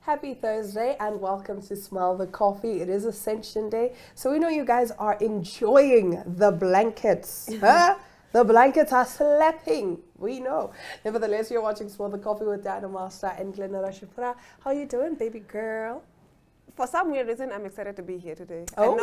Happy Thursday and welcome to Smell the Coffee. It is Ascension Day, so we know you guys are enjoying the blankets. Huh? The blankets are slapping. We know. Nevertheless, you're watching Smell the Coffee with Diana Master and Glenda Rashipura. How you doing, baby girl? For some weird reason, I'm excited to be here today. Oh.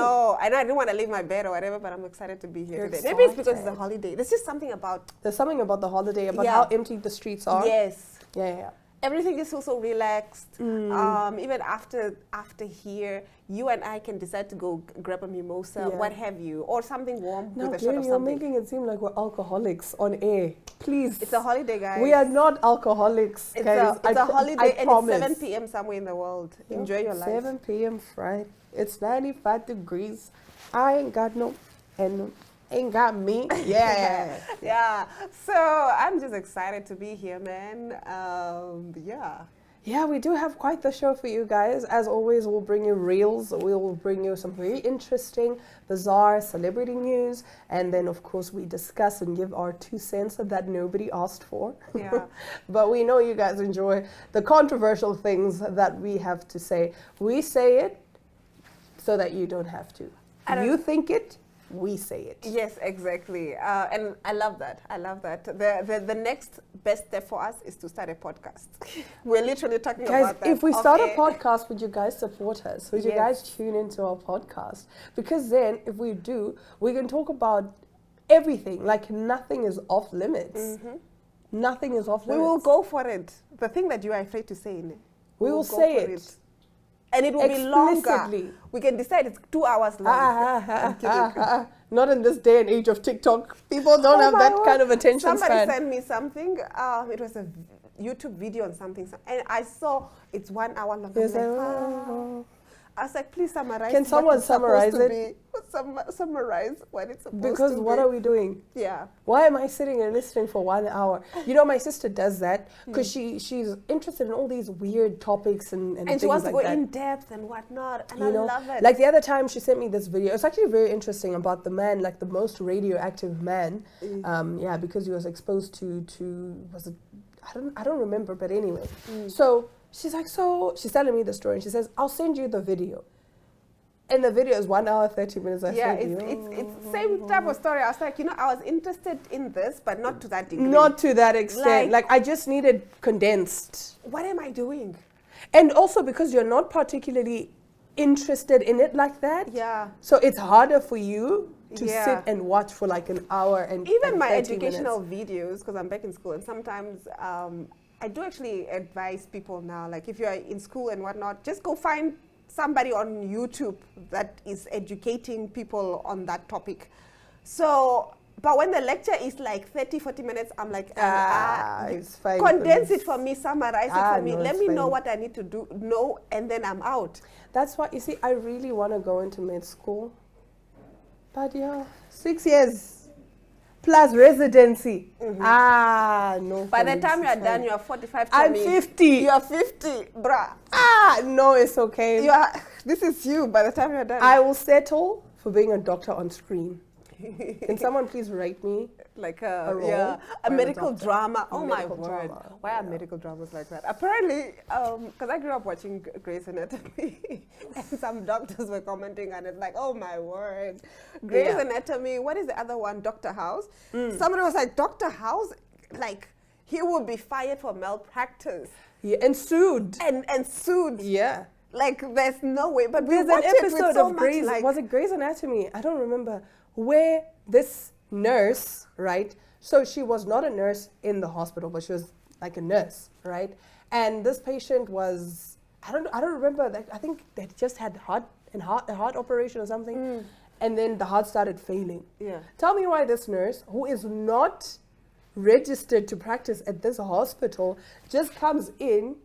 I know I didn't want to leave my bed or whatever, but I'm excited to be here You're today. excited. Maybe it's because it's a holiday. There's just something about... There's something about the holiday, about Yeah. how empty the streets are. Yes. Yeah. Everything is so relaxed. Even after here, you and I can decide to go grab a mimosa, Yeah. what have you, or something warm Now, with a shot Glenn, of you're something. making it seem like we're alcoholics on air. Please. It's a holiday, guys. We are not alcoholics, It's guys. a holiday, and promise. it's 7 p.m. somewhere in the world. Yep, Enjoy your life. 7 p.m. Friday. It's 95 degrees. I ain't got no, and ain't got me. Yeah. Yeah. So I'm just excited to be here, man. Yeah. Yeah, we do have quite the show for you guys. As always, we'll bring you reels. We will bring you some very interesting, bizarre celebrity news. And then, of course, we discuss and give our 2 cents that nobody asked for. Yeah. But we know you guys enjoy the controversial things that we have to say. We say it so that you don't have to. You think it, we say it. Yes, exactly. And I love that. I love that. The next best step for us is to start a podcast. We're literally talking Guys, about that. if we start a air. podcast, would you guys support us? Would you Yes. guys tune into our podcast? Because then, if we do, we can talk about everything. Like, nothing is off limits. Nothing is off We limits. will go for it. The thing that you are afraid to say, ne? We will go say for it. And it will be longer. Explicitly. We can decide it's 2 hours long. I'm kidding. Not in this day and age of TikTok. People don't have my that word. kind of attention Somebody span. sent me something. It was a YouTube video on something. And I saw it's 1 hour long. Yes, I'm like, I was like, please summarize. Can what someone it's supposed summarize to be. Summarize what it's supposed to be. Because what are we doing? Yeah. Why am I sitting and listening for 1 hour? You know, my sister does that because she's interested in all these weird topics and And things she wants to like go that. in depth and whatnot. And You I know, love it. like the other time she sent me this video. It's actually very interesting about the man, like the most radioactive man. Yeah, because he was exposed to was it? I don't remember, but anyway. So she's like, she's telling me the story, and she says, "I'll send you the video." And the video is 1 hour 30 minutes. Yeah, it's same type of story. I was like, I was interested in this, but not to that degree. Not to that extent. Like I just needed condensed. What am I doing? And also because you're not particularly interested in it like that. Yeah. So it's harder for you to Yeah. sit and watch for like an hour and Even and my 30 educational minutes. videos, because I'm back in school, and sometimes I do actually advise people now, like if you're in school and whatnot, just go find somebody on YouTube that is educating people on that topic. So, but when the lecture is like 30, 40 minutes, I'm like, it's fine. condense it for me, summarize it for me, no, let it's me know fine. what I need to know, and then I'm out. That's why, you see, I really want to go into med school. But yeah, 6 years plus residency. No. By for the me, time it's you're fine. done, you're 45 to I'm me. 50. You're 50, bruh. No, it's okay. This is you by the time you're done. I will settle for being a doctor on screen. Can someone please rate me? Like A a, role yeah, a or a medical doctor? drama. A Oh my medical word. drama, Why are medical dramas like that? Apparently, because I grew up watching Grey's Anatomy, and some doctors were commenting on it like, oh my word. Grey's Yeah. Anatomy, what is the other one? Dr. House. Somebody was like, Dr. House? Like, he would be fired for malpractice Yeah, and sued. and sued. Yeah. Like, there's no way. But we There's an watch it with episode so of much, Grey's, like, was it Grey's Anatomy? I don't remember, where this nurse, right? So she was not a nurse in the hospital, but she was like a nurse, right? And this patient was, I don't remember, like, I think they just had a heart operation or something. And then the heart started failing. Yeah. Tell me why this nurse, who is not registered to practice at this hospital, just comes in,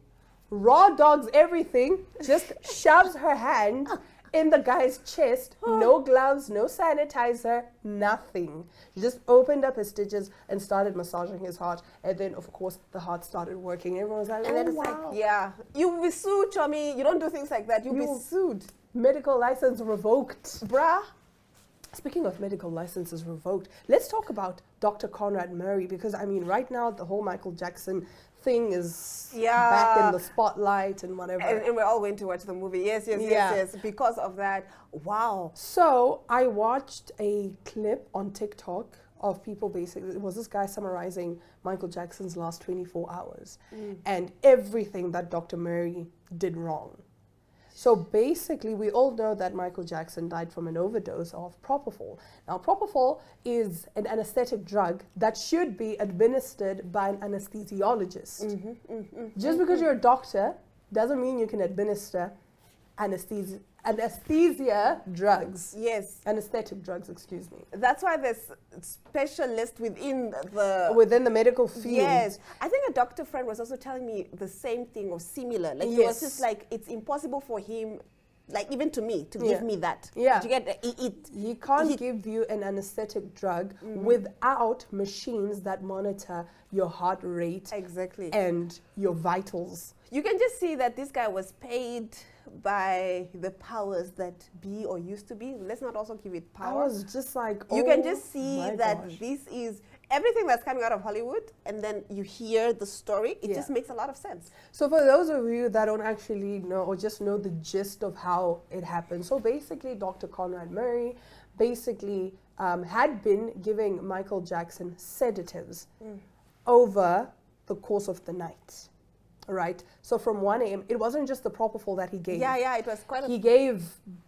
raw dogs everything, just shoves her hand in the guy's chest, no gloves, no sanitizer, nothing. She just opened up his stitches and started massaging his heart. And then, of course, the heart started working. Everyone was like, and then it's like, yeah, you'll be sued, Chomi. You don't do things like that. You'll be sued. Medical license revoked. Bruh. Speaking of medical licenses revoked, let's talk about Dr. Conrad Murray, because I mean, right now the whole Michael Jackson thing is Yeah. back in the spotlight and whatever. And we all went to watch the movie. Yes, yes, yes, Yeah. yes. Because of that, wow. So I watched a clip on TikTok of people basically, it was this guy summarizing Michael Jackson's last 24 hours and everything that Dr. Murray did wrong. So basically, we all know that Michael Jackson died from an overdose of propofol. Now, propofol is an anesthetic drug that should be administered by an anesthesiologist. Just because you're a doctor doesn't mean you can administer anesthesia drugs. Yes. Anesthetic drugs, excuse me. That's why there's specialists within the... Within the medical field. Yes. I think a doctor friend was also telling me the same thing or similar. Like, he was just like, it's impossible for him, like even to me, to give me that. Yeah. You get He can't give you an anesthetic drug without machines that monitor your heart rate Exactly. and your vitals. You can just see that this guy was paid by the powers that be or used to be. Let's not also give it I power. was just like, You can just see my that gosh. this is everything that's coming out of Hollywood, and then you hear the story. It Yeah. just makes a lot of sense. So for those of you that don't actually know or just know the gist of how it happened, so basically Dr. Conrad Murray basically had been giving Michael Jackson sedatives over the course of the night. Right? So from 1 a.m., it wasn't just the propofol that he gave. Yeah, it was quite a... He gave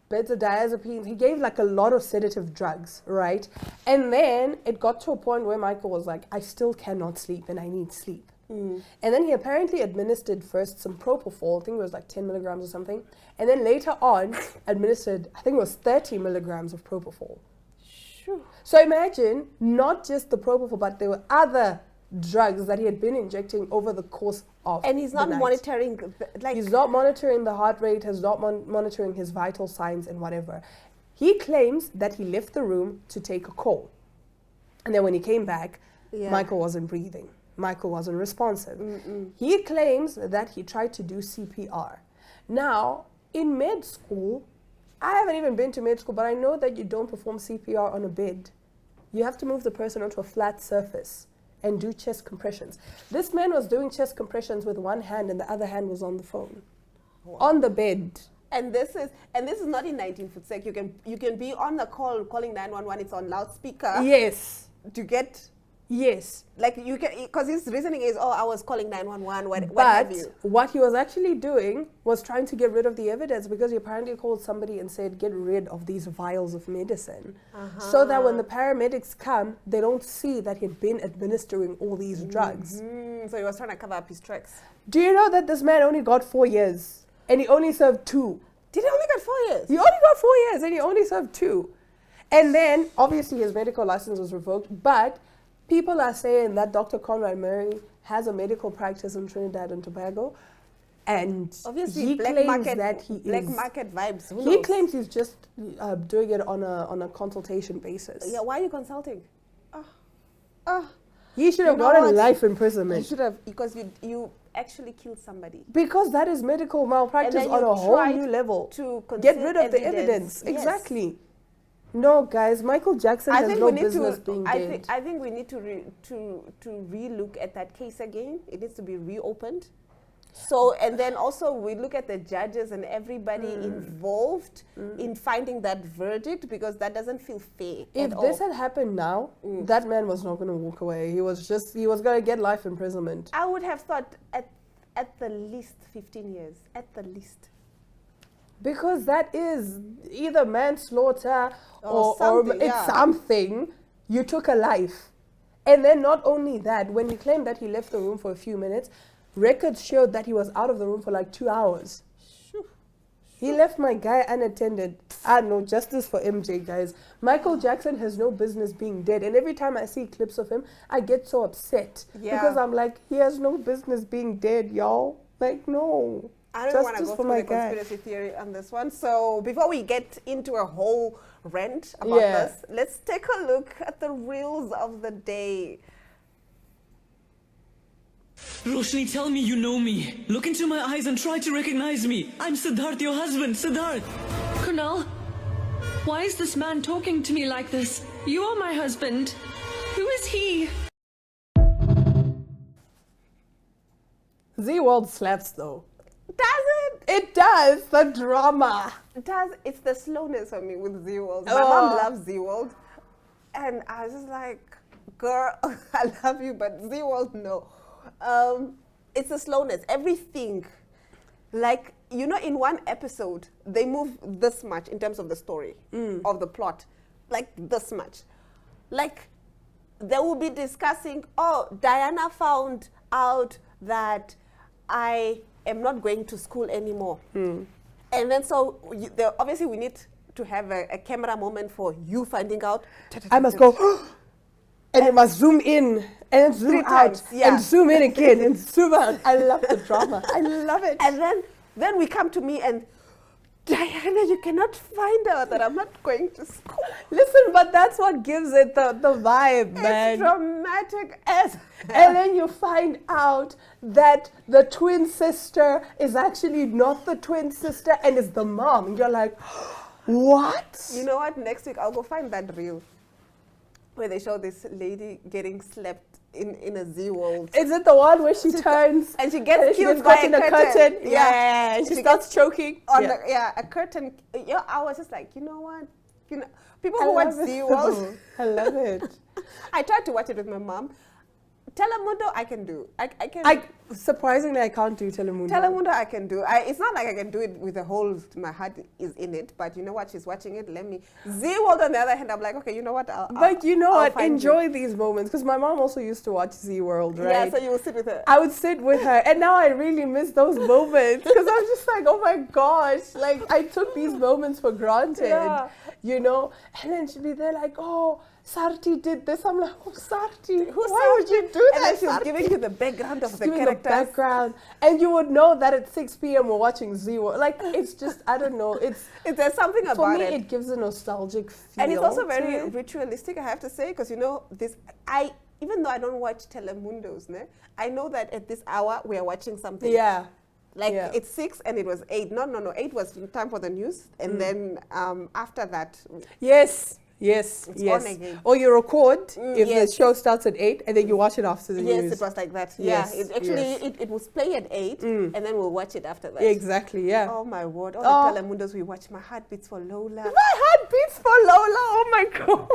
benzodiazepines. He gave like a lot of sedative drugs, right? And then it got to a point where Michael was like, I still cannot sleep and I need sleep. And then he apparently administered first some propofol, I think it was like 10 milligrams or something. And then later on administered, I think it was 30 milligrams of propofol. So imagine not just the propofol, but there were other drugs that he had been injecting over the course of And he's not the night. monitoring, like... He's not monitoring the heart rate, he's not monitoring his vital signs and whatever. He claims that he left the room to take a call. And then when he came back, Michael wasn't breathing. Michael wasn't responsive. He claims that he tried to do CPR. Now, in med school, I haven't even been to med school, but I know that you don't perform CPR on a bed. You have to move the person onto a flat surface and do chest compressions. This man was doing chest compressions with one hand and the other hand was on the phone. On the bed. And this is not in 19 foot sec. You can be on the call calling 911. It's on loudspeaker. Yes. To get... Yes. Like, you can... Because his reasoning is, I was calling 911, what have But you. what he was actually doing was trying to get rid of the evidence, because he apparently called somebody and said, get rid of these vials of medicine. So that when the paramedics come, they don't see that he'd been administering all these drugs. So he was trying to cover up his tracks. Do you know that this man only got 4 years and he only served 2? Did he only get 4 years? He only got 4 years and he only served 2. And then, obviously, his medical license was revoked, but people are saying that Dr. Conrad Murray has a medical practice in Trinidad and Tobago, and Obviously, he black claims market, that he black is. market vibes. Who He knows? claims he's just doing it on a consultation basis. Yeah, why are you consulting? He should have know gotten what? life You imprisonment, should have, because you actually killed somebody. because that is medical malpractice And then on you a whole tried new level. to Get conceal rid of the evidence. Yes. Exactly. No, guys, Michael Jackson has no business being dead. I think we need to relook at that case again. It needs to be reopened. So, and then also we look at the judges and everybody involved in finding that verdict, because that doesn't feel fair If at this all. had happened now, that man was not going to walk away. He was going to get life imprisonment. I would have thought at the least 15 years, at the least. Because that is either manslaughter Or or something, it's yeah. something. You took a life. And then not only that, when he claimed that he left the room for a few minutes, records showed that he was out of the room for like 2 hours. He left my guy unattended. No justice for MJ, guys. Michael Jackson has no business being dead. And every time I see clips of him, I get so upset. Yeah. Because I'm like, he has no business being dead, y'all. Like, no. I don't want to Justice go for through my the guy. conspiracy theory on this one. So before we get into a whole rant about Yeah. this, let's take a look at the reels of the day. Roshni, tell me you know me. Look into my eyes and try to recognize me. I'm Siddharth, your husband, Siddharth. Kunal, why is this man talking to me like this? You are my husband. Who is he? Z World slaps though. Does it? It does. The drama. It's the slowness for me with Z World. My Oh. mom loves Z World. And I was just like, girl, I love you, but Z World, no. It's the slowness. Everything. Like, you know, in one episode, they move this much in terms of the story, of the plot. Like, this much. Like, they will be discussing, oh, Diana found out that I am not going to school anymore. And then so, obviously we need to have a camera moment for you finding out. I must go, and it must zoom in and zoom 3 out times, yeah. and zoom in again and zoom out. I love the drama. I love it. And then we come to me and, Diana, you cannot find out that I'm not going to school. Listen, but that's what gives it the vibe, man. It's dramatic as And then you find out that the twin sister is actually not the twin sister and is the mom. And you're like, what? You know what? Next week I'll go find that reel where they show this lady getting slapped in a Z World. Is it the one where she turns And she gets she killed gets by caught a in a curtain. curtain? Yeah. And she starts choking. On Yeah. a curtain. Yeah, I was just like, you know what? You know, people I who watch love it. Z World. I love it. I tried to watch it with my mom. Telemundo, I can do. I can. Surprisingly, I can't do Telemundo. Telemundo, I can do. It's not like I can do it with the whole, my heart is in it, but you know what? She's watching it. Let me. Z World, on the other hand, I'm like, okay, you know what? But you know I'll what? find Enjoy these moments because my mom also used to watch Z World, you. right? Yeah, so you will sit with her. I would sit with her, and now I really miss those moments because I'm just like, oh my gosh, like I took these moments for granted, Yeah. you know. And then she'd be there like, oh, Sarti did this. I'm like, oh, Sarti, Who's why would you do And that? then she was Sarti? giving you the background of She's the giving characters. the background, and you would know that at 6 p.m. we're watching Z World. Like it's just, I don't know. There's something For about me, it. it gives a nostalgic feel. And it's also to very it. ritualistic, I have to say, because you know, even though I don't watch Telemundos, I know that at this hour we are watching something. Yeah. Like Yeah. it's 6 and it was 8. No. 8 was time for the news. And then after that, Yes. Yes. It's yes. on again. Or you record if yes. the show starts at 8 and then you watch it after the yes, news. it was like that. Yes, Yeah, it actually, yes. it was play at 8 and then we'll watch it after that. Exactly, yeah. Oh my word, all Oh. the Telemundos we watch, my heart beats for Lola. My heart beats for Lola. Oh my god.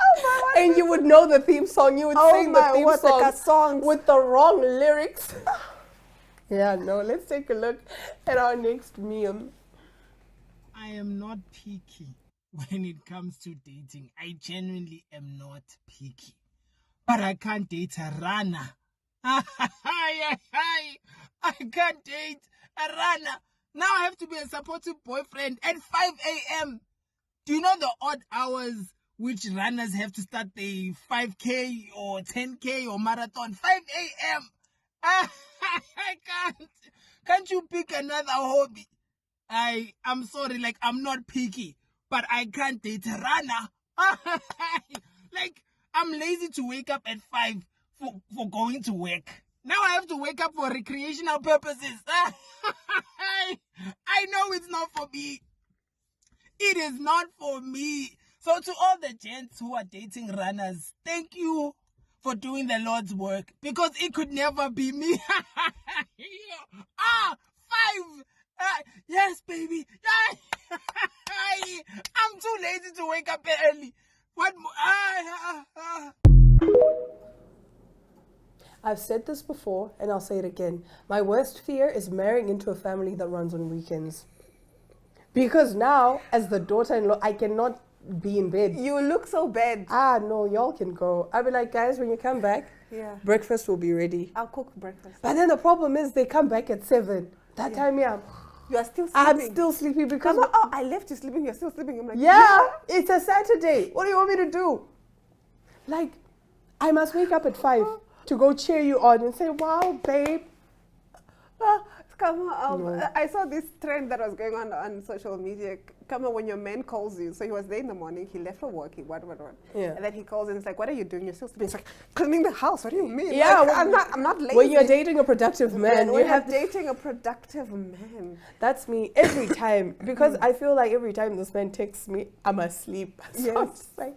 Oh my And you would know the theme song. You would Oh sing the my theme word, song the songs. with the wrong lyrics. Yeah, no, let's take a look at our next meme. I am not picky when it comes to dating. I genuinely am not picky. But I can't date a runner. I can't date a runner. Now I have to be a supportive boyfriend at 5 a.m. Do you know the odd hours which runners have to start the 5K or 10K or marathon? 5 a.m. I can't. Can't you pick another hobby? I'm sorry, like I'm not picky, but I can't date a runner. Like I'm lazy to wake up at 5 for going to work. Now I have to wake up for recreational purposes. I know it's not for me. It is not for me. So to all the gents who are dating runners, thank you for doing the Lord's work, because it could never be me. 5. Yes, baby. I'm too lazy to wake up early. What? I've said this before and I'll say it again. My worst fear is marrying into a family that runs on weekends. Because now, as the daughter-in-law, I cannot be in bed. You look so bad. No, y'all can go. I'll be like, guys, when you come back, breakfast will be ready. I'll cook breakfast. But then the problem is they come back at 7. That time, You are still sleeping. I'm still sleepy because... Come on, oh, I left you sleeping. You're still sleeping. I'm like, Yeah, it's a Saturday. What do you want me to do? Like, I must wake up at 5 to go cheer you on and say, wow, babe. Come on, I saw this trend that was going on social media. Come on, when your man calls you. So he was there in the morning. He left for work. What. Yeah. And then he calls and it's like, what are you doing? You're still sleeping. It's like, cleaning the house. What do you mean? Yeah, Like, I'm not lazy. When you're dating a productive man, when you have you're dating a productive man. That's me every time. Because I feel like every time this man texts me, I'm asleep. So I'm Yes. just like,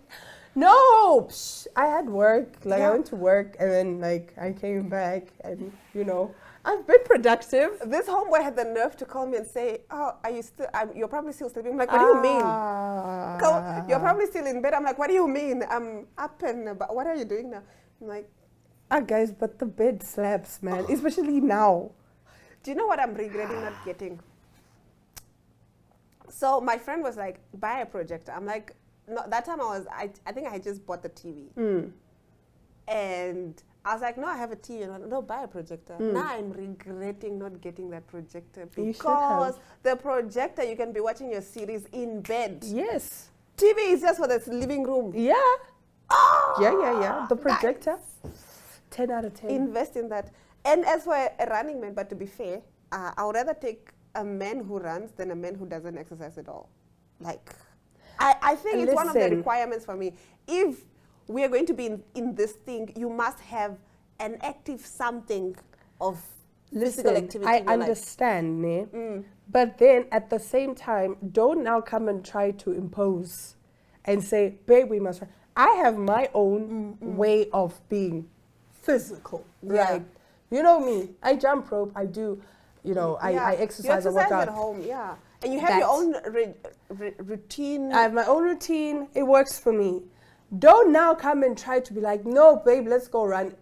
no, I had work. Like Yeah. I went to work and then like I came back and I've been productive. This homeboy had the nerve to call me and say, "Oh, are you still? You're probably still sleeping." I'm like, "What do you mean? You're probably still in bed." I'm like, "What do you mean? I'm up and about. What are you doing now?" I'm like, Guys, but the bed slaps, man. Especially now. "Do you know what I'm regretting not getting?" So my friend was like, "Buy a projector." I'm like, "No." That time I think I had just bought the TV, and I was like, "No, I have a TV." And no, buy a projector. Now I'm regretting not getting that projector You should because have. the projector you can be watching your series in bed. Yes. TV is just for the living room. Yeah. Oh, Yeah. The projector. 10 out of 10. Invest in that. And as for a running man, but to be fair, I would rather take a man who runs than a man who doesn't exercise at all. Like, I think it's one of the Listen. requirements for me. If we are going to be in this thing, you must have an active something of physical activity I in your life. understand, ne? But then at the same time, don't now come and try to impose and say, babe, we must run. I have my own way of being physical. Yeah. Like, you know me, I jump rope, I do, I exercise and you work exercise out. at home, yeah. And you have your own routine. I have my own routine. It works for me. Don't now come and try to be like, no, babe, let's go run.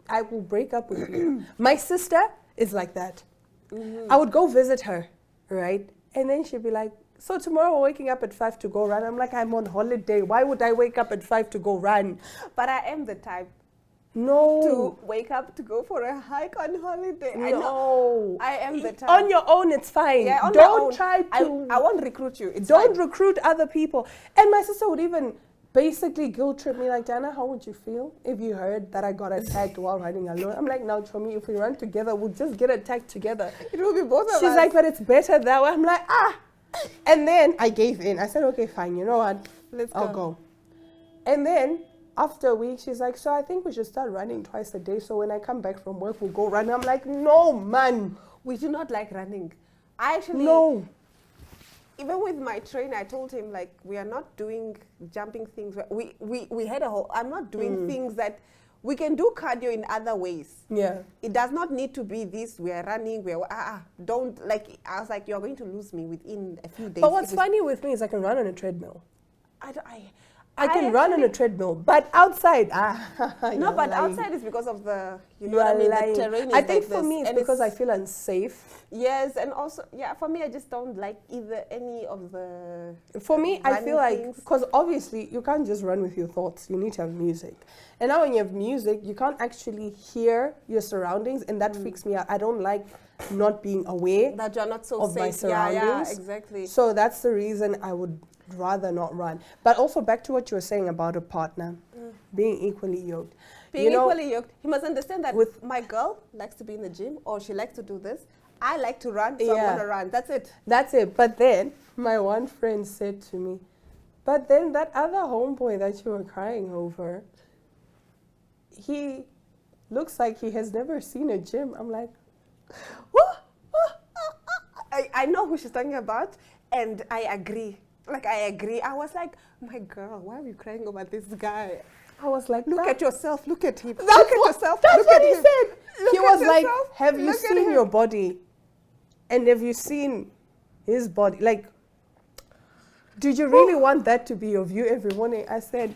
I will break up with you. My sister is like that. I would go visit her, right? And then she'd be like, so tomorrow we're waking up at 5 to go run. I'm like, I'm on holiday. Why would I wake up at 5 to go run? But I am the type No. to wake up to go for a hike on holiday. I know. No. I am the type. On your own, it's fine. Yeah, on my Don't own. try to. I won't recruit you. It's Don't fine. recruit other people. And my sister would even basically guilt trip me like, Dana, how would you feel if you heard that I got attacked while running alone? I'm like, now, Chomi, if we run together, we'll just get attacked together. It will be both of us. She's like, but it's better that way. I'm like, And then I gave in. I said, okay, fine. You know what? I'll go. And then after a week, she's like, so I think we should start running twice a day. So when I come back from work, we'll go run. I'm like, no, man. we do not like running. I actually, No. even with my trainer, I told him, like, we are not doing jumping things. We had a whole, I'm not doing things that we can do cardio in other ways. Yeah. It does not need to be this, we are running, don't, like, I was like, you're going to lose me within a few days. But what's funny with me is I can run on a treadmill. I can run on a treadmill, but outside, No, you're but lying. outside is because of the, you know You what I are mean, lying. the terrain is I think like for this, me, it's and because I feel unsafe. Yes, and also, yeah, for me, I just don't like either any of the... For me, I feel like, things. because obviously you can't just run with your thoughts. You need to have music. And now when you have music, you can't actually hear your surroundings, and that freaks me out. I don't like not being aware That you're not so of my safe. Yeah, surroundings. exactly. So that's the reason I would rather not run. But also back to what you were saying about a partner, being equally yoked. Being You know, equally yoked, he must understand that with- my girl likes to be in the gym or she likes to do this. I like to run, so I'm Yeah. going to run. That's it. That's it. But then my one friend said to me, but then that other homeboy that you were crying over, he looks like he has never seen a gym. I'm like, I know who she's talking about, and I agree. Like, I agree. I was like, my girl, why are you crying over this guy? I was like, Look that- at yourself. Look at him. That's look at what, yourself. That's look what at he him. said. Look He at was like, yourself. have you Look at seen him." your body? And have you seen his body? Like, did you really want that to be your view every morning? I said,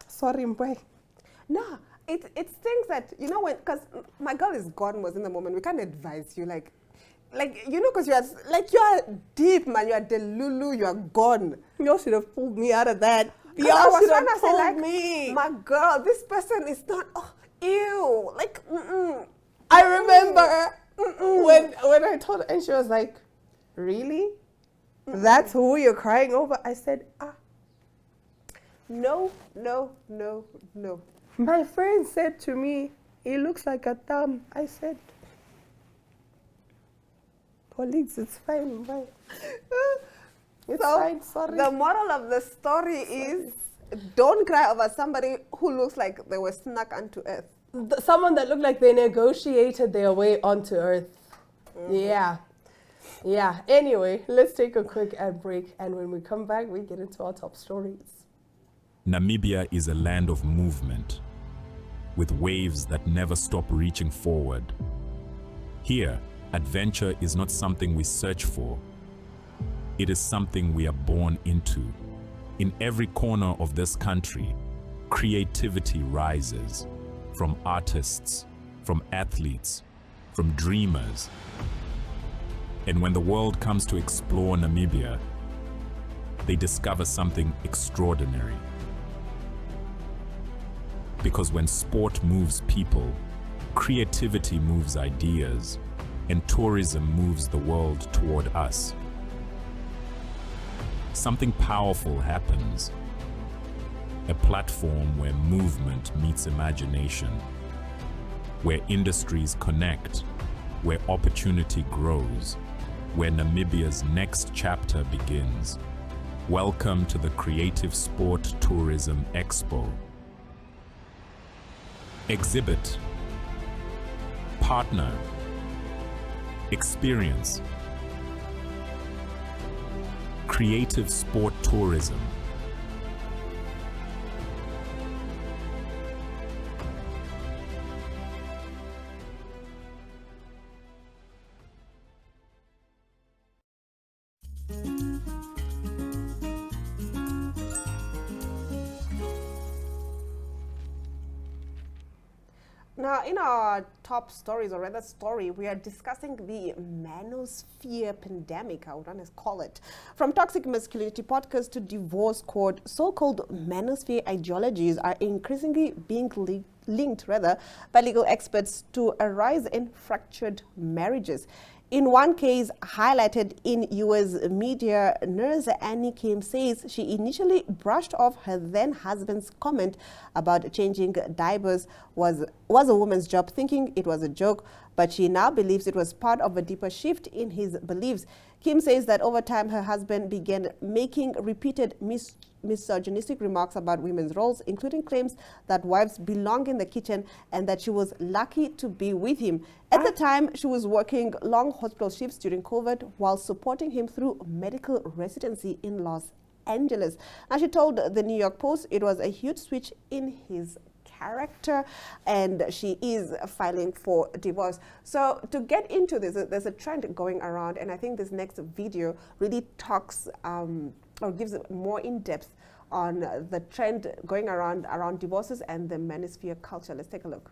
sorry, boy. No, it's things that, you know, when, because my girl is gone was in the moment. We can't advise you, like, you know, because you are deep, man. You are delulu. You are gone. You should have pulled me out of that. You I was should trying have to say, told like, me. my girl, this person is not, ew. Like, I remember when I told her, and she was like, really? That's who you're crying over? I said, No, no, no, no. My friend said to me, he looks like a thumb. I said, colleagues, it's fine. Bye. It's So, fine, sorry. the moral of the story is don't cry over somebody who looks like they were snuck onto earth. Someone that looked like they negotiated their way onto earth. Yeah. Yeah. Anyway, let's take a quick ad break. And when we come back, we get into our top stories. Namibia is a land of movement, with waves that never stop reaching forward. Here, adventure is not something we search for. It is something we are born into. In every corner of this country, creativity rises, from artists, from athletes, from dreamers. And when the world comes to explore Namibia, they discover something extraordinary. Because when sport moves people, creativity moves ideas, and tourism moves the world toward us. Something powerful happens. A platform where movement meets imagination, where industries connect, where opportunity grows, where Namibia's next chapter begins. Welcome to the Creative Sport Tourism Expo. Exhibit, partner, experience. Creative Sport Tourism. Now, in our top stories, or rather story, we are discussing the manosphere pandemic, I would want to call it. From toxic masculinity podcast to divorce court, so-called manosphere ideologies are increasingly being linked by legal experts to a rise in fractured marriages. In one case highlighted in US media, nurse Annie Kim says she initially brushed off her then husband's comment about changing diapers was a woman's job, thinking it was a joke, but she now believes it was part of a deeper shift in his beliefs. Kim says that over time her husband began making repeated misogynistic remarks about women's roles, including claims that wives belong in the kitchen and that she was lucky to be with him. At the time, she was working long hospital shifts during COVID while supporting him through medical residency in Los Angeles. Now, she told the New York Post it was a huge switch in his character, and she is filing for divorce. So to get into this, there's a trend going around, and I think this next video really talks or gives more in-depth on the trend going around divorces and the manosphere culture. Let's take a look.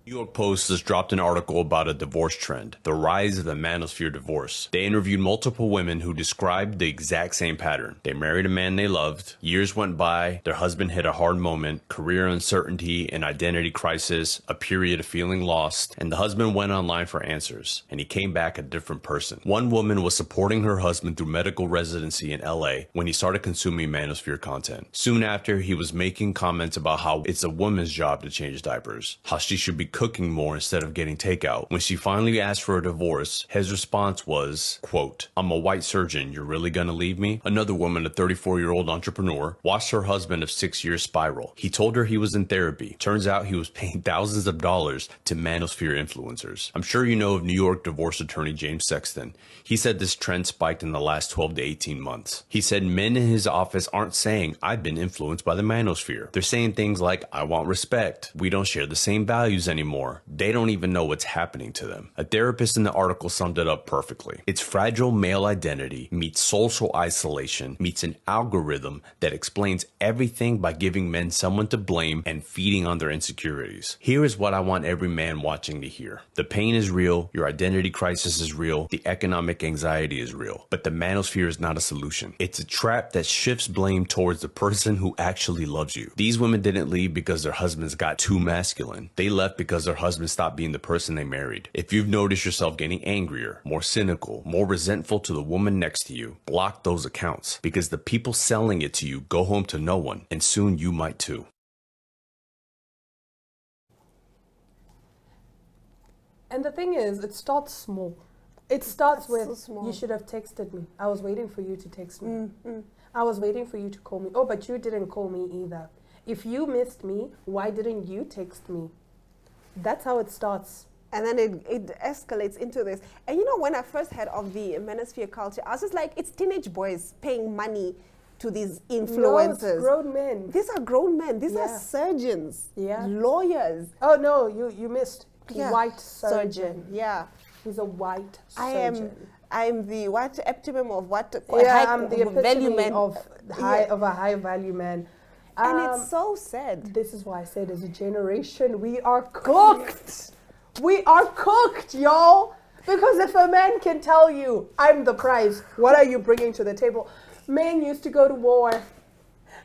New York Post has dropped an article about a divorce trend, the rise of the manosphere divorce. They interviewed multiple women who described the exact same pattern. They married a man they loved, years went by, their husband hit a hard moment, career uncertainty, an identity crisis, a period of feeling lost, and the husband went online for answers, and he came back a different person. One woman was supporting her husband through medical residency in LA when he started consuming manosphere content. Soon after, he was making comments about how it's a woman's job to change diapers, how she should be cooking more instead of getting takeout. When she finally asked for a divorce, his response was, quote, "I'm a white surgeon, you're really gonna leave me?" Another woman, a 34-year-old entrepreneur, watched her husband of 6 years spiral. He told her he was in therapy. Turns out he was paying thousands of dollars to manosphere influencers. I'm sure you know of New York divorce attorney James Sexton. He said this trend spiked in the last 12 to 18 months. He said men in his office aren't saying, "I've been influenced by the manosphere." They're saying things like, "I want respect. We don't share the same values anymore." They don't even know what's happening to them. A therapist in the article summed it up perfectly. It's fragile male identity meets social isolation meets an algorithm that explains everything by giving men someone to blame and feeding on their insecurities. Here is what I want every man watching to hear. The pain is real, your identity crisis is real, the economic anxiety is real, but the manosphere is not a solution. It's a trap that shifts blame towards the person who actually loves you. These women didn't leave because their husbands got too masculine. They left because their husband stopped being the person they married. If you've noticed yourself getting angrier, more cynical, more resentful to the woman next to you, block those accounts, because the people selling it to you go home to no one, and soon you might too. And the thing is, it starts small. It starts with, so small. you should have texted me. I was waiting for you to text me. I was waiting for you to call me. Oh, but you didn't call me either. If you missed me, why didn't you text me? That's how it starts. And then it escalates into this. And you know, when I first heard of the manosphere culture, I was just like, it's teenage boys paying money to these No, influencers. it's grown men. These are grown men. These are Yeah. surgeons, Yeah. lawyers. Oh no, you missed. Yeah. White surgeon. Yeah. He's a white I surgeon. am the what epitome of what Yeah, I'm the value epitome man of high Yeah. of a high value man. And it's so sad. This is why I said, as a generation, we are cooked. We are cooked, y'all. Because if a man can tell you, I'm the prize, what are you bringing to the table? Men used to go to war.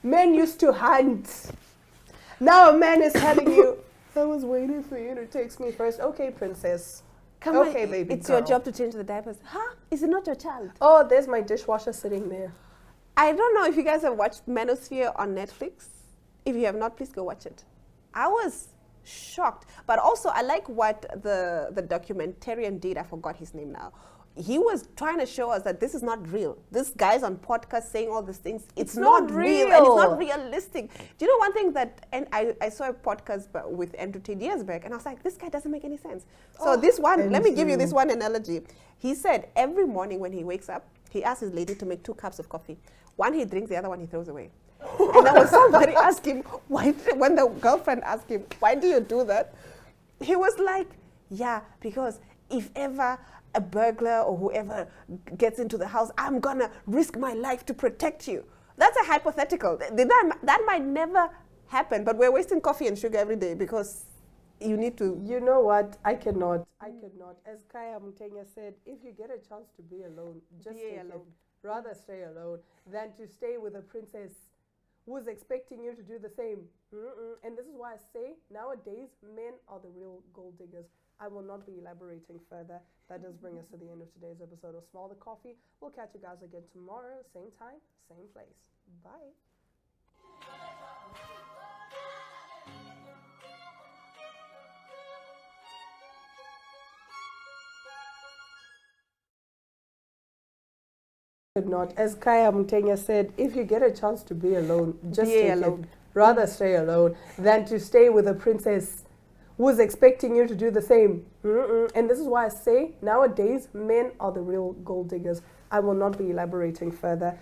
Men used to hunt. Now a man is telling you, I was waiting for you to text me first. Okay, princess. Come Okay, on, baby it's your girl. job to change the diapers. Huh? Is it not your child? Oh, there's my dishwasher sitting there. I don't know if you guys have watched Manosphere on Netflix. If you have not, please go watch it. I was shocked. But also, I like what the documentarian did. I forgot his name now. He was trying to show us that this is not real. This guy's on podcast saying all these things. It's not real. And it's not realistic. Do you know one thing that, and I saw a podcast with Andrew Tate years back, and I was like, this guy doesn't make any sense. So this one, let me give you this one analogy. He said every morning when he wakes up, he asks his lady to make 2 cups of coffee. One he drinks, the other one he throws away. And then when somebody asked him, why, when the girlfriend asked him, why do you do that? He was like, yeah, because if ever a burglar or whoever gets into the house, I'm gonna risk my life to protect you. That's a hypothetical. That might never happen, but we're wasting coffee and sugar every day because you need to. You know what? I cannot. As Kaya Mutenya said, if you get a chance to be alone, just Be take alone. it. Rather stay alone than to stay with a princess who's expecting you to do the same. And this is why I say, nowadays, men are the real gold diggers. I will not be elaborating further. That does bring us to the end of today's episode of Smell the Coffee. We'll catch you guys again tomorrow, same time, same place. Bye. Not, as Kaya Mutenya said, if you get a chance to be alone, just Be take alone. it. Rather stay alone than to stay with a princess who's expecting you to do the same. And this is why I say, nowadays, men are the real gold diggers. I will not be elaborating further.